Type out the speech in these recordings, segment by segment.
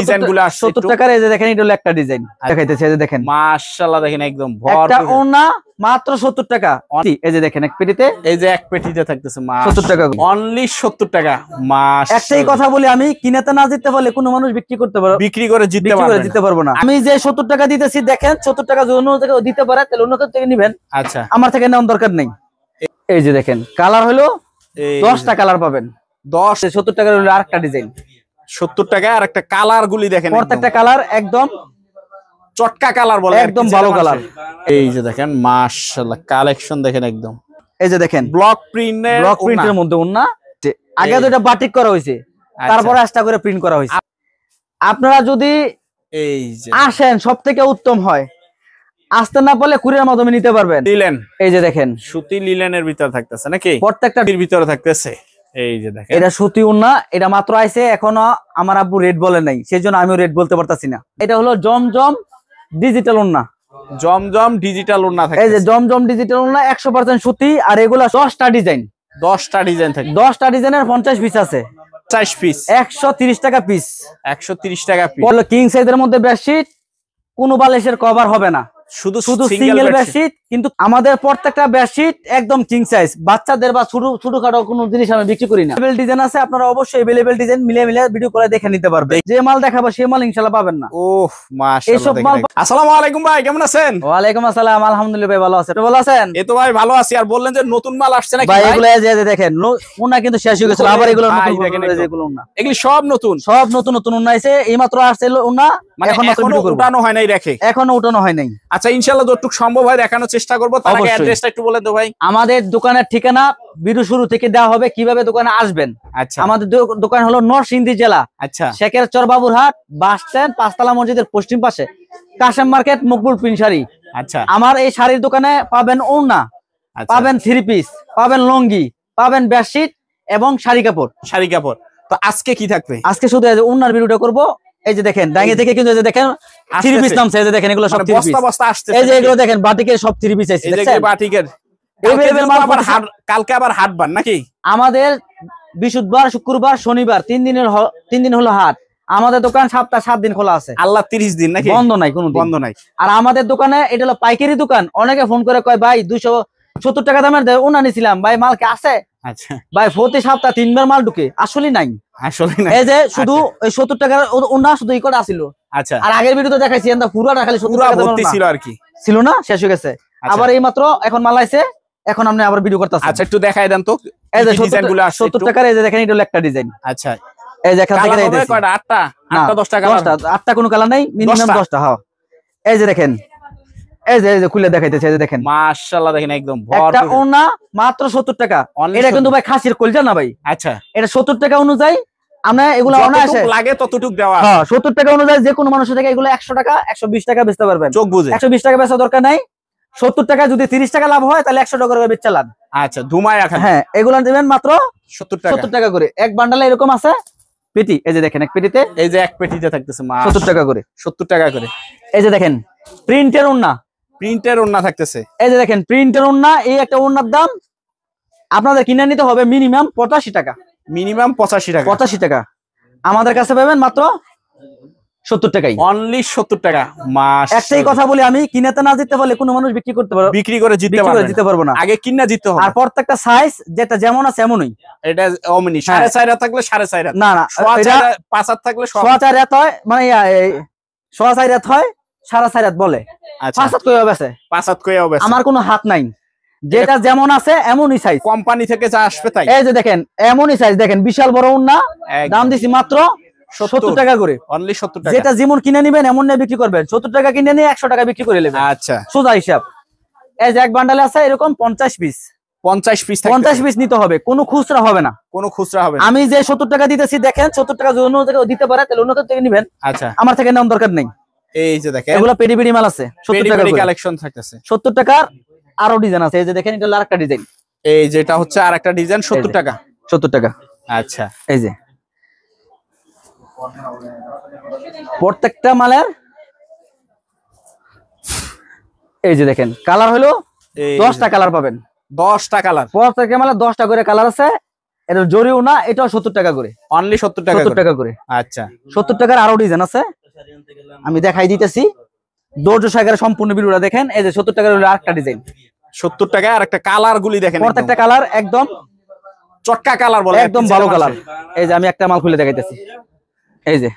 ডিজাইনগুলো আসছে 70 টাকার। এই যে দেখেন এটা হলো একটা ডিজাইন দেখাইতেছে। এই যে দেখেন মাশাআল্লাহ, দেখেন একদম একটা ওড়না মাত্র 70 টাকা। এই যে দেখেন এক পেটিতে, এই যে এক পেটিতে থাকতেছে 70 টাকা, অনলি 70 টাকা। মাশাআল্লাহ, একটাই কথা বলি, আমি কিনাতে না জিততে পারলে কোনো মানুষ বিক্রি করতে পারবে, বিক্রি করে জিততে পারবো না। আমি যে 70 টাকা দিতেছি, দেখেন 70 টাকা যদি অন্য থেকে দিতে পারে তাহলে অন্য থেকে নিবেন। আচ্ছা, আমার থেকে নেওয়ার দরকার নেই। এই যে দেখেন কালার হলো 10টা কালার পাবেন। 70 টাকার হলো আরেকটা ডিজাইন, 70 টাকা। আর একটা কালার গুলি দেখেন, প্রত্যেকটা কালার একদম চটকা কালার বলে, একদম ভালো কালার। এই যে দেখেন মাশাআল্লাহ, কালেকশন দেখেন একদম। এই যে দেখেন ব্লক প্রিন্টের মধ্যে ওন্না। আগে তো এটা বাটিক করা হয়েছে, তারপরে আস্তা করে প্রিন্ট করা হয়েছে। আপনারা যদি এই যে আসেন সব থেকে উত্তম হয়, আসতে না পারলে কুরিয়ার মাধ্যমে নিতে পারবেন। লিলেন, এই যে দেখেন সুতি লিলেনের ভিতরে থাকতেছে নাকি, প্রত্যেকটা ভিতরে থাকতেছে। এই যে দেখেন এটা সুতি ওন্না, এটা মাত্র আইছে, এখনো আমার আব্বু রেট বলে নাই, সেজন্য আমিও রেট বলতে পারতাছি না। এটা হলো জমজম ডিজিটাল ওন্না, জমজম ডিজিটাল ওন্না থাকে। এই যে জমজম ডিজিটাল ওন্না 100% সুতি। আর এগুলা 10টা ডিজাইন, 10টা ডিজাইন থাকে, 10টা ডিজাইনের 50 পিস আছে, 50 পিস, 130 টাকা পিস, 130 টাকা পিস। বললো কিং সাইজের মধ্যে বেডশিট, কোনো বালিশের কভার হবে না, শুধু সিঙ্গেল বেডশিট। কিন্তু আমাদের প্রত্যেকটা বেডশিট একদম কিং সাইজ, বাচ্চাদের বা ছোটখাটো কোনো জিনিস আমি বিক্রি করি না। अवेलेबल ডিজাইন আছে, আপনারা অবশ্যই अवेलेबल ডিজাইন মিলে ভিডিও করে দেখে নিতে পারবেন। যে মাল দেখাবো সেই মাল ইনশাআল্লাহ পাবেন না। ওহ মাশাআল্লাহ। আসসালামু আলাইকুম ভাই, কেমন আছেন? ওয়া আলাইকুম আসসালাম, আলহামদুলিল্লাহ ভাই, ভালো আছেন? আপনি ভালো আছেন? এই তো ভাই ভালো আছি। আর বললেন যে নতুন মাল আসছে নাকি ভাই? এগুলো এই যে দেখেন ওন্না কিন্তু শেষ হয়ে গেছে, আবার এগুলো নতুন এগুলো ওন্না, এগুলি সব নতুন নতুন ওন্না আছে, এইমাত্র আসছে ওন্না, এখনো উঠানো হয় নাই, রেখে এখনো উঠানো হয় নাই। আচ্ছা, ইনশাআল্লাহ যতটুকু সম্ভব হয় দেখানোর চেষ্টা করব। তার আগে অ্যাড্রেসটা একটু বলে দাও ভাই। আমাদের দোকানের ঠিকানা ভিডিও শুরু থেকে দেওয়া হবে, কিভাবে দোকানে আসবেন। আচ্ছা, আমাদের দোকান হলো নরসিংদী জেলা, আচ্ছা, শেখেরচর বাবুরহাট বাস স্ট্যান্ড, পাঁচতলা মসজিদের পশ্চিম পাশে, কাশেম মার্কেট, মকবুল প্রিন্ট শাড়ি। আচ্ছা, আমার এই শাড়ির দোকানে পাবেন ওড়না, পাবেন 3 পিস, পাবেন লঙ্গি, পাবেন বেডশিট এবং শাড়ি কাপড়। তো আজকে কি থাকবে? আজকে শুধু ওড়নার ভিডিওটা করব। এই যে দেখেন ডাঙে থেকে কিন্তু এই যে দেখেন 3 পিস নামছে, এই যে দেখেন এগুলো সব 3 পিস, বস্তা আসছে। এই যে এগুলো দেখেন বাটিকের সব 3 পিস আছে, এই যে দেখছেন বাটিকের। কালকে আবার হাটবার নাকি? আমাদের বৃহস্পতিবার, শুক্রবার, শনিবার 3 দিন হলো হাট। আমাদের দোকান সপ্তাহে 7 দিন খোলা আছে, আল্লাহ 30 দিন নাকি? বন্ধ নাই, কোনো বন্ধ নাই। আর আমাদের দোকানে এটা হলো পাইকারি দোকান। অনেকে ফোন করে কয় ভাই 270 টাকা দামের ওড়না নিছিলাম ভাই, মাল কি আছে? আচ্ছা ভাই, প্রতি সপ্তাহে 3 বার মাল ঢুকে, আসলে নাই। এই যে শুধু এই 70 টাকার ওড়না শুধু ই করে আসিল। আচ্ছা, আর আগের ভিডিওতে দেখাইছি আমরা পুরোটা খালি 70 টাকা ভর্তি ছিল আর কি, ছিল না, শেষ হয়ে গেছে। আবার এই মাত্র এখন মাল আইছে, এখন আপনি আবার ভিডিও করতেছেন। আচ্ছা, একটু দেখাই দেন তো এই যে ডিজাইনগুলো 70 টাকার। এই যে দেখেন এটা হলো একটা ডিজাইন। আচ্ছা, এই যে এখান থেকে দেখাইতেছি কয়টা? 8টা 10টা কালার? 8টা কোনো কালার নাই, মিনিমাম 10টা। হ্যাঁ, এই যে দেখেন, এই যে খুলে দেখাইতেছে। এই যে দেখেন মাশাআল্লাহ, দেখেন একদম একটা ওড়না মাত্র 70 টাকা। এটা কিন্তু ভাই খাসির কলজা না ভাই। আচ্ছা, এটা 70 টাকা অনুযায়ী আমরা এগুলো অনায়াসে লাগে ততটুক দেওয়া। হ্যাঁ, 70 টাকা অনুযায়ী যে কোনো মানুষের থেকে এগুলো 100 টাকা 120 টাকা বেচতে পারবেন, চোখ বুঝে। 120 টাকা বেচা দরকার নাই। 70 টাকা যদি 30 টাকা লাভ হয় তাহলে 100 টাকা করে বেচা লাভ। আচ্ছা, ধুমায় রাখেন। হ্যাঁ, এগুলো দিবেন মাত্র 70 টাকা করে। এক বান্ডালে এরকম আছে পেটি। এই যে দেখেন এক পেটিতে, এই যে এক পেটিতে থাকতেছে 70 টাকা করে, 70 টাকা করে। এই যে দেখেন প্রিন্টের ওড়না থাকতেছে। এই যে দেখেন প্রিন্টের ওড়না। এই একটা ওড়নার দাম আপনাদের কিনে নিতে হবে মিনিমাম 85 টাকা। মিনিমাম 85 টাকা। আমাদের কাছে পাবেন মাত্র 70 টাকাই, অনলি 70 টাকা। একটাই কথা বলি, আমি কিনাতে না জিততে পারলে কোনো মানুষ বিক্রি করতে পারবে, বিক্রি করে জিততে পারবো না। আগে কিনা জিততে হবে। আর প্রত্যেকটা সাইজ যেটা যেমন আছে এমনই। এটা অমনি 4.5 থাকলে 4.5, না 5 থাকলে 4.5 রাত হয়, মানে 4.5 রাত হয়, 4.5 রাত বলে। 5 হাত কই হবে? 5 হাত কই হবে? আমার কোনো হাত নাই, যেটা যেমন আছে এমনই সাইজ, কোম্পানি থেকে যা আসবে তাই। এই যে দেখেন এমনই সাইজ, দেখেন বিশাল বড় ওড়না, দাম দিছি মাত্র 70 টাকা করে। অনলি 70 টাকা। যেটা যেমন কিনে নিবেন এমন নিয়ে বিক্রি করবেন। 70 টাকা কিনে নিয়ে 100 টাকা বিক্রি করে নেবেন। আচ্ছা, সোজা হিসাব। এই যে এক বান্ডালে আছে এরকম 50 পিস, 50 পিস নিতে হবে, কোনো খুচরা হবে না। আমি যে 70 টাকা দিতেছি, দেখেন 70 টাকা যদি অন্য থেকে দিতে পারে তাহলে অন্য থেকে নিবেন। আচ্ছা, আমার থেকে নেওয়ার দরকার নেই। এই যে দেখেন এগুলো পেডি মাল আছে, 70 টাকা করে কালেকশন থাকতেছে। 70 টাকার আরো ডিজাইন আছে। এই যে দেখেন এটা হলো আরেকটা ডিজাইন। এই যেটা হচ্ছে আরেকটা ডিজাইন 70 টাকা। 70 টাকা। আচ্ছা, এই যে প্রত্যেকটা মালের এই যে দেখেন কালার হলো 10টা কালার পাবেন। 10টা কালার, প্রত্যেকটা মালের 10টা করে কালার আছে। এটা জরিও না, এটাও 70 টাকা করে। অনলি 70 টাকা 70 টাকা করে। আচ্ছা 70 টাকার আরো ডিজাইন আছে, আমি দেখাই দিতেছি। ধৈর্য সহকারে সম্পূর্ণ ভিডিওটা দেখেন। এই যে 70 টাকার হলো আরেকটা ডিজাইন। 70 টাকা আর একটা কালার গুলি দেখেন, প্রত্যেকটা কালার একদম চটকা কালার বলে, একদম ভালো কালার। এই যে আমি একটা মাল খুলে দেখাইতেছি। এই যে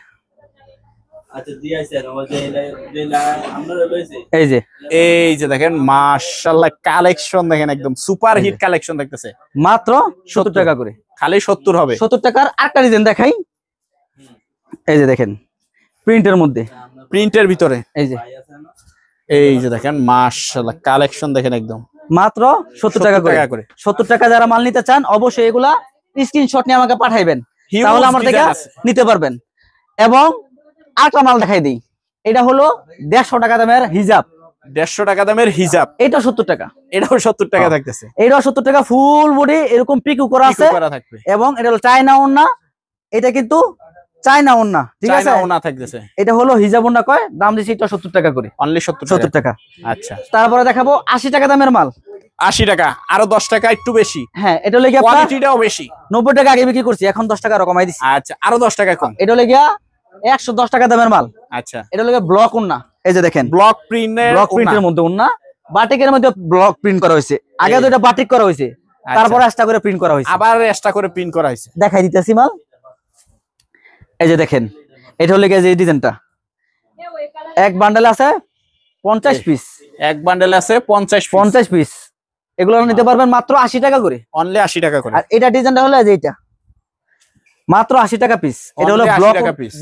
এই যে দেখেন মাশাআল্লাহ কালেকশন দেখেন, একদম সুপার হিট কালেকশন দেখতেছে। মাত্র 70 টাকা করে। খালি 70 হবে। 70 টাকার আরেকটা ডিজাইন দেখাই। এই যে দেখেন প্রিন্টের মধ্যে, প্রিন্টের ভিতরে এই যে দেখেন মাশাআল্লাহ কালেকশন দেখেন, একদম মাত্র 70 টাকা করে। 70 টাকা যারা মাল নিতে চান অবশ্যই এগুলা স্ক্রিনশট নিয়ে আমাকে পাঠাইবেন, তাহলে আমার থেকে নিতে পারবেন। এবং আরেকটা মাল দেখাই দিই, এটা হলো 150 টাকা দামের হিজাব। 150 টাকা দামের হিজাব, এটা 70 টাকা। এটাও 70 টাকা থাকতেছে। এটাও 70 টাকা, ফুল বডি এরকম পিকু করা আছে এবং এটা হলো চায়না ওন্না। এটা কিন্তু চায়না ওন্না, ঠিক আছে, চায়না ওন্না থাকতেছে। এটা হলো হিজাব ওন্না কয়, দাম দিছি এটা 70 টাকা করে, অনলি 70 টাকা। আচ্ছা তারপরে দেখাবো 80 টাকা দামের মাল। 80 টাকা, আরো 10 টাকা একটু বেশি। হ্যাঁ, এটা হলো গিয়া কোয়ালিটিটাও বেশি। 90 টাকা আগে বিক্রি করছি, এখন 10 টাকা আরো কমাই দিছি। আচ্ছা আরো 10 টাকা কম। এটা হলো গিয়া 110 টাকা দামের মাল। আচ্ছা এটা হলো গিয়া ব্লক ওন্না। এই যে দেখেন ব্লক প্রিন্টের মধ্যে ওন্না, বাটিকের মধ্যে ব্লক প্রিন্ট করা হয়েছে। আগে তো এটা বাটিক করা হয়েছে, তারপরে এক্সট্রা করে প্রিন্ট করা হয়েছে, আবার এক্সট্রা করে প্রিন্ট করা হয়েছে। দেখাই দিতেছি মাল। এই যে দেখেন, এটা হলো গিয়া যে ডিজাইনটা, এক বান্ডেল আছে 50 পিস। এক বান্ডেল আছে 50 পিস। এগুলো নিতে পারবেন মাত্র 80 টাকা করে, অনলি 80 টাকা করে। আর এটা ডিজাইনটা হলো যে এটা মাত্র 80 টাকা পিস। এটা হলো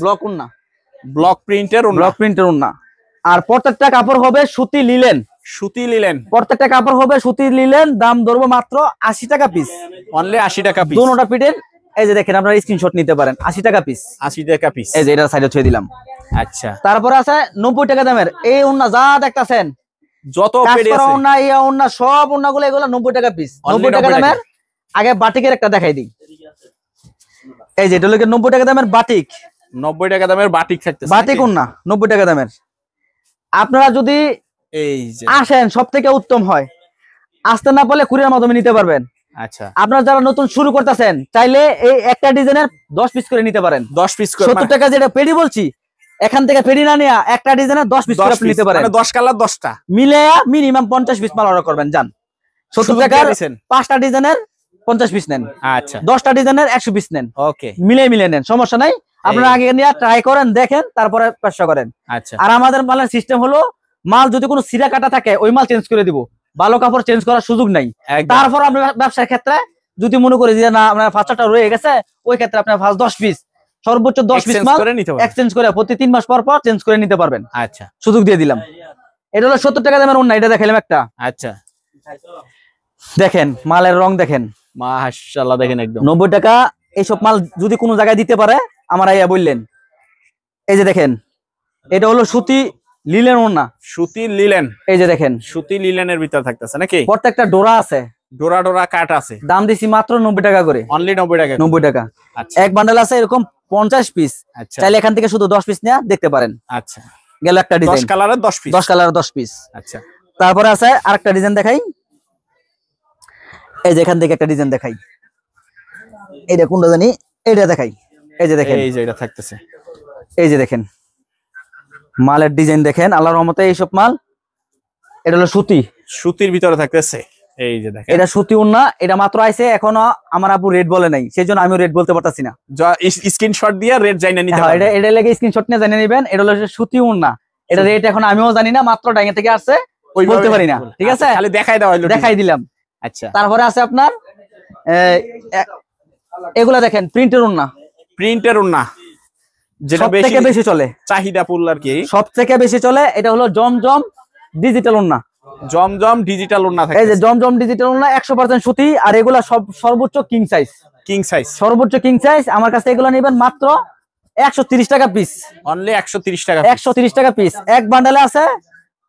ব্লক ওন্না, ব্লক প্রিন্টের ওন্না। আর প্রত্যেকটা কাপড় হবে সুতি লিলেন। প্রত্যেকটা কাপড় হবে সুতি লিলেন। দাম ধরবো মাত্র 80 টাকা পিস, অনলি 80 টাকা পিস। দুটোটা পিটের। এই যে দেখেন, আপনারা স্ক্রিনশট নিতে পারেন। 80 টাকা পিস, 80 টাকা পিস। এই যে এটা সাইডে ছুঁয়ে দিলাম। আচ্ছা, তারপরে আছে 90 টাকা দামের এই ওন্না, যা দেখতাছেন যত পেডি আছে ওন্না, এই ওন্না, সব ওন্নাগুলো এগুলো 90 টাকা পিস। 90 টাকা দামের। আগে বাটিকের একটা দেখাই দিই। এই যে এটা হলো 90 টাকা দামের বাটিক। 90 টাকা দামের বাটিক থাকতেছে, বাটিক ওন্না 90 টাকা দামের। আপনারা যদি এই যে আসেন সবথেকে উত্তম হয়, আসতে না পারলে কুরিয়ার মাধ্যমে নিতে পারবেন। আচ্ছা, আপনারা যারা নতুন শুরু করতেছেন চাইলে এই একটা ডিজাইনের 10 পিস করে নিতে পারেন। 10 পিস করে 70 টাকা যেটা পেডি বলছি, এখান থেকে পেডি না নিয়ে একটা ডিজাইনের 10 পিস করে আপনি নিতে পারেন। মানে 10 কালার 10টা মিলে মিনিমাম 50 পিস মাল অর্ডার করবেন। জান 70 টাকার 5টা ডিজাইনের 50 পিস নেন। আচ্ছা, 10টা ডিজাইনের 100 পিস নেন। ওকে, মিলে নেন, সমস্যা নাই। আপনারা আগে নিয়ে ট্রাই করেন, দেখেন, তারপরে ব্যবসা করেন। আচ্ছা, আর আমাদের মালের সিস্টেম হলো, মাল যদি কোনো সিরা কাটা থাকে ওই মাল চেঞ্জ করে দিব, ভালো কাপড় চেঞ্জ করার সুযোগ নাই। তারপর আমরা ব্যবসার ক্ষেত্রে যদি মনে করি যে না আপনার 5টা রয়ে গেছে, ওই ক্ষেত্রে আপনার 10 পিস, সর্বোচ্চ 10 পিস মাল এক্সচেঞ্জ করে প্রতি 3 মাস পর চেঞ্জ করে নিতে পারবেন। আচ্ছা, সুযোগ দিয়ে দিলাম। এটা হলো 70 টাকা দামের ওন্না, এটা দেখাইলাম একটা। আচ্ছা, দেখেন মালের রং দেখেন, মাশাআল্লাহ দেখেন, একদম 90 টাকা। এইসব মাল যদি কোনো জায়গায় দিতে পারে আমার আইয়া বললেন। এই যে দেখেন, এটা হলো সুতি লিলেন ওন্না, সুতি লিলেন। এই যে দেখেন সুতি লিলেনের ভিতর থাকতেছে নাকি, প্রত্যেকটা ডোরা আছে, ডোরা কাট আছে। দাম দিছি মাত্র 90 টাকা করে, অনলি 90 টাকা। 90 টাকা। এক বান্ডেল আছে এরকম 50 পিস। চাইলে এখান থেকে শুধু 10 পিস নিয়ে দেখতে পারেন। আচ্ছা, গেল একটা ডিজাইন, 10 কালারের 10 পিস। 10 কালারের 10 পিস। আচ্ছা, তারপরে আছে আরেকটা ডিজাইন দেখাই। এই যে এখান থেকে একটা ডিজাইন দেখাই, এটা কোনটা জানি, এটা দেখাই। এই যে দেখেন, এই যে এটা থাকতেছে। এই যে দেখেন মালের ডিজাইন দেখেন, আল্লাহর রহমতে এইসব মাল। এটা হলো সুতির ভিতরে থাকতেছে। এই যে দেখেন, এটা সুতি ওন্না। এটা মাত্র আইছে, এখনো আমার আপু রেট বলে নাই, সেজন্য আমিও রেট বলতে পারতাছি না। স্ক্রিনশট দিয়ে রেট জানিয়ে নিতে পারবেন। এটা লেগে স্ক্রিনশট নিয়ে জানিয়ে নেবেন। এটা হলো সুতি ওন্না, এটা রেট এখন আমিও জানি না, মাত্র ডাইং থেকে আসছে, বলতে পারি না। ঠিক আছে, খালি দেখাই দিলাম। আচ্ছা, তারপরে আছে আপনার এগুলা দেখেন প্রিন্টের ওন্না, যেটা বেশি চলে, চাহিদা ফুল আর কি, সবথেকে বেশি চলে। এটা হলো জমজম ডিজিটাল ওন্না। জমজম ডিজিটাল ওন্না থাকে। এই যে জমজম ডিজিটাল ওন্না 100% সুতি। আর এগুলা সব সর্বোচ্চ কিং সাইজ, সর্বোচ্চ কিং সাইজ। আমার কাছে এগুলো নেবেন মাত্র 130 টাকা পিস, অনলি 130 টাকা। 130 টাকা পিস। এক বান্ডেলে আছে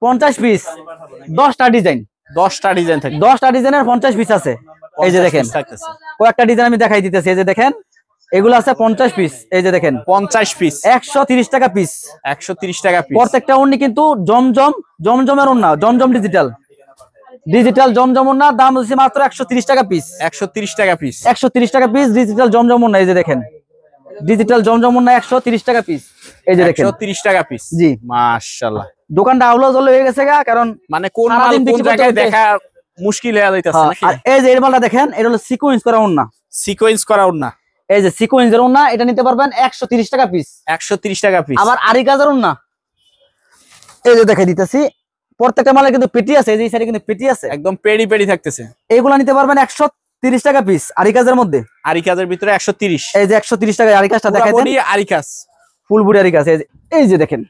50 পিস, 10টা ডিজাইন থাকে, 10টা ডিজাইনের 50 পিস আছে। এই যে দেখেন কয়েকটা ডিজাইন আমি দেখাই দিতেছি। এই যে দেখেন এগুলো আছে 50 পিস। এই যে দেখেন 50 পিস, 130 টাকা পিস। 130 টাকা পিস। প্রত্যেকটা ওন্নি কিন্তু জমজমের ওন্না, জমজম ডিজিটাল। ডিজিটাল জমজমুন্না, দাম হচ্ছে মাত্র 130 টাকা পিস। 130 টাকা পিস। 130 টাকা পিস ডিজিটাল জমজমুন্না। এই যে দেখেন ডিজিটাল জমজমুন্না 130 টাকা পিস। এই যে দেখেন 130 টাকা পিস। জি মাশাআল্লাহ, দোকানটা আউলো জল হয়ে গেছে গা, কারণ মানে কোন মাল কোন জায়গায় দেখা মুশকিল হয়ে যাইতাছে নাকি। আর এই যে এর মালটা দেখেন, এটা হলো সিকোয়েন্স করা ওন্না। সিকোয়েন্স করা ওন্না। এই যে সিকোয়েন্সের ওন্না, এটা নিতে পারবেন 130 টাকা পিস। 130 টাকা পিস। আবার আরি কাজের ওন্না, এই যে দেখাই দিতেছি, প্রত্যেকটা মালে কিন্তু পেটি আছে। এই যে এই সাইডে কিন্তু পেটি আছে, একদম পেডি পেডি থাকতেছে। এইগুলা নিতে পারবেন 130 টাকা পিস আরি কাজের মধ্যে। আরি কাজের ভিতরে 130। এই যে 130 টাকা আরি কাজটা দেখাই দেন। আরি কাজ, ফুল বডি আরি কাজ। এই যে দেখেন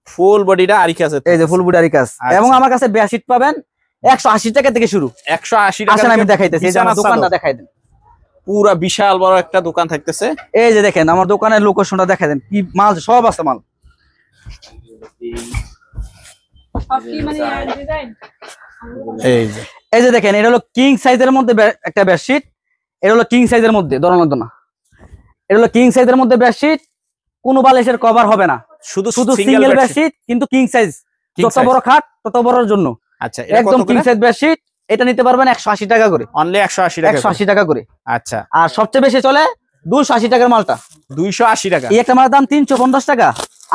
ফুল বডিটা আরি কাজ। এই যে ফুল বডি আরি কাজ। এবং আমার কাছে বেডশিট পাবেন 180 টাকা থেকে শুরু। 180 টাকা। আসেন আমি দেখাইতেছি, এই যে আমার দোকানটা দেখাই দেন। পুরা বিশাল বড় একটা দোকান থাকতেছে। এই যে দেখেন আমার দোকানের লোকেশনটা দেখাই দেন, কি মাল সব আছে মাল। এই যে দেখেন এটা হলো কিং সাইজের মধ্যে একটা বেডশিট। এটা হলো কিং সাইজের মধ্যে, ধরনের না, এটা হলো কিং সাইজের মধ্যে বেডশিট। কোনো বালিশের কভার হবে না, শুধু সিঙ্গেল বেডশিট, কিন্তু কিং সাইজ। যত বড় খাট তত বড়র জন্য। আচ্ছা, একদম কিং সাইজ বেডশিট। এটা নিতে পারবেন 180 টাকা করে। অনলি 180 টাকা। 180 টাকা করে। আচ্ছা, আর সবচেয়ে বেশি চলে 280 টাকার মালটা। 280 টাকা। এই একটা মালের দাম 350 টাকা,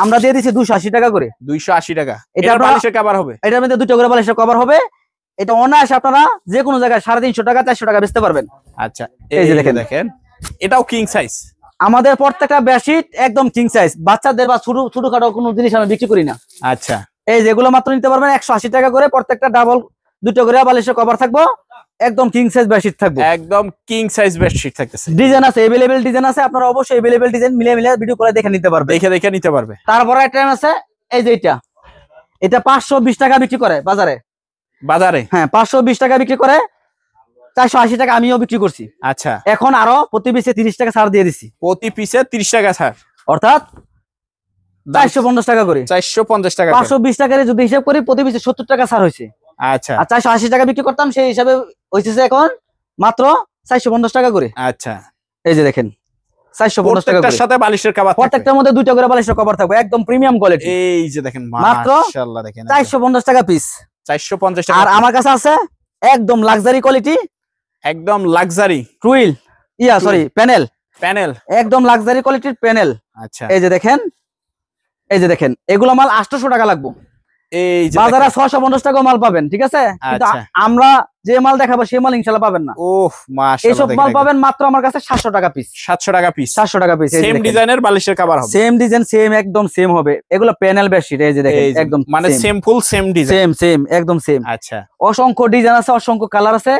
আমরা দিয়ে দিচ্ছি 280 টাকা করে। 280 টাকা। এটা বালিশের কভার হবে। এটার মধ্যে দুটো করে বালিশের কভার হবে। এটা অনায়াসে আপনারা যে কোনো জায়গায় 350 টাকা 400 টাকা বেচতে পারবেন। আচ্ছা, এই যে দেখেন এটাও কিং সাইজ। আমাদের প্রত্যেকটা বেডশিট একদম কিং সাইজ। বাচ্চাদের বা ছোটখাটো কোনো জিনিস আমি বিক্রি করি না। আচ্ছা, এই যেগুলো মাত্র নিতে পারবেন 180 টাকা করে। প্রত্যেকটা ডাবল দুটো করে বালিশের কভার থাকবো, একদম কিং সাইজ বেডশিট থাকবে। একদম কিং সাইজ বেডশিট থাকতেছে। ডিজাইন আছে, अवेलेबल ডিজাইন আছে, আপনারা অবশ্যই अवेलेबल ডিজাইন মিলিয়ে ভিডিও করে দেখে নিতে পারবে। দেখে নিতে পারবে। তারপরে একটা আছে, এই যে এটা 520 টাকা বিক্রি করে বাজারে। হ্যাঁ 520 টাকা বিক্রি করে, 480 টাকা আমিও বিক্রি করছি। আচ্ছা, এখন আরো প্রতি পিসে 30 টাকা ছাড় দিয়ে দিছি। প্রতি পিসে 30 টাকা ছাড়, অর্থাৎ 450 টাকা করে। 450 টাকা। 520 টাকার যদি হিসাব করি, প্রতি পিসে 70 টাকা ছাড় হয়েছে। আচ্ছা, আর 480 টাকা বিক্রি করতাম, সেই হিসাবে হয়েছে এখন মাত্র 450 টাকা করে। আচ্ছা, এই যে দেখেন 450 টাকা করে। সাথে বালিশের কভার, প্রত্যেকটার মধ্যে দুটো করে বালিশের কভার থাকবে, একদম প্রিমিয়াম কোয়ালিটি। এই যে দেখেন মাত্র মাশাআল্লাহ, দেখেন 450 টাকা পিস। 450 টাকা। আর আমার কাছে আছে একদম লাক্সারি কোয়ালিটি, একদম লাক্সারি টুইল প্যানেল। একদম লাক্সারি কোয়ালিটির প্যানেল। আচ্ছা, এই যে দেখেন এগুলো মাল 800 টাকা লাগবে। এই যে বাজারে 650 টাকা মাল পাবেন, ঠিক আছে? কিন্তু আমরা যে মাল দেখাবো সেই মাল ইনশাআল্লাহ পাবেন না। ওহ মাশাআল্লাহ, এইসব মাল পাবেন মাত্র আমার কাছে 700 টাকা পিস। 700 টাকা পিস। 700 টাকা পিস। সেম ডিজাইনের বালিশের কভার হবে, সেম ডিজাইন, সেম একদম সেম হবে। এগুলো প্যানেল বেডশিট। এই যে দেখেন একদম মানে সেম ফুল সেম ডিজাইন, সেম একদম সেম। আচ্ছা, অসংখ্য ডিজাইন আছে, অসংখ্য কালার আছে।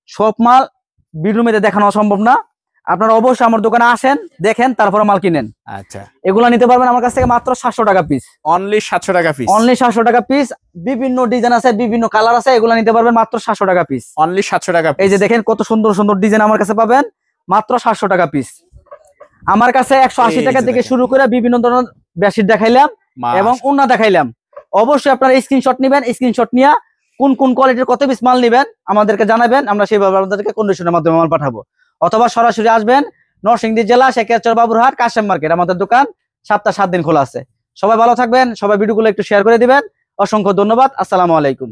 সব মাল ভিডিওতে দেখানো অসম্ভব না। আপনারা অবশ্যই আমার দোকানে আসেন, দেখেন, তারপরে মাল কিনেন। আচ্ছা, এগুলা নিতে পারবেন আমার কাছ থেকে মাত্র 700 টাকা পিস। অনলি 700 টাকা পিস। অনলি 700 টাকা পিস। বিভিন্ন ডিজাইন আছে, বিভিন্ন কালার আছে, এগুলা নিতে পারবেন মাত্র 700 টাকা পিস। অনলি 700 টাকা। এই যে দেখেন কত সুন্দর সুন্দর ডিজাইন আমার কাছে পাবেন, মাত্র 700 টাকা পিস। আমার কাছে 180 টাকা থেকে শুরু করে বিভিন্ন ধরনের বেডশিট দেখাইলাম এবং ওড়না দেখাইলাম। অবশ্যই আপনারা স্ক্রিনশট নেবেন, স্ক্রিনশট নিয়ে কোন কোন কোয়ালিটির কত পিস মাল নেবেন আমাদেরকে জানাবেন, আমরা সেইভাবে আপনাদেরকে কন্ডিশনের মাধ্যমে মাল পাঠাবো। অথবা সরাসরি আসবেন নরসিংদী জেলা শেখেরচর বাবুরহাট কাশেম মার্কেট, আমাদের দোকান সপ্তাহে 7 দিন খোলা আছে। সবাই ভালো থাকবেন, সবাই ভিডিওগুলো একটু শেয়ার করে দিবেন। অসংখ্য ধন্যবাদ। আসসালামু আলাইকুম।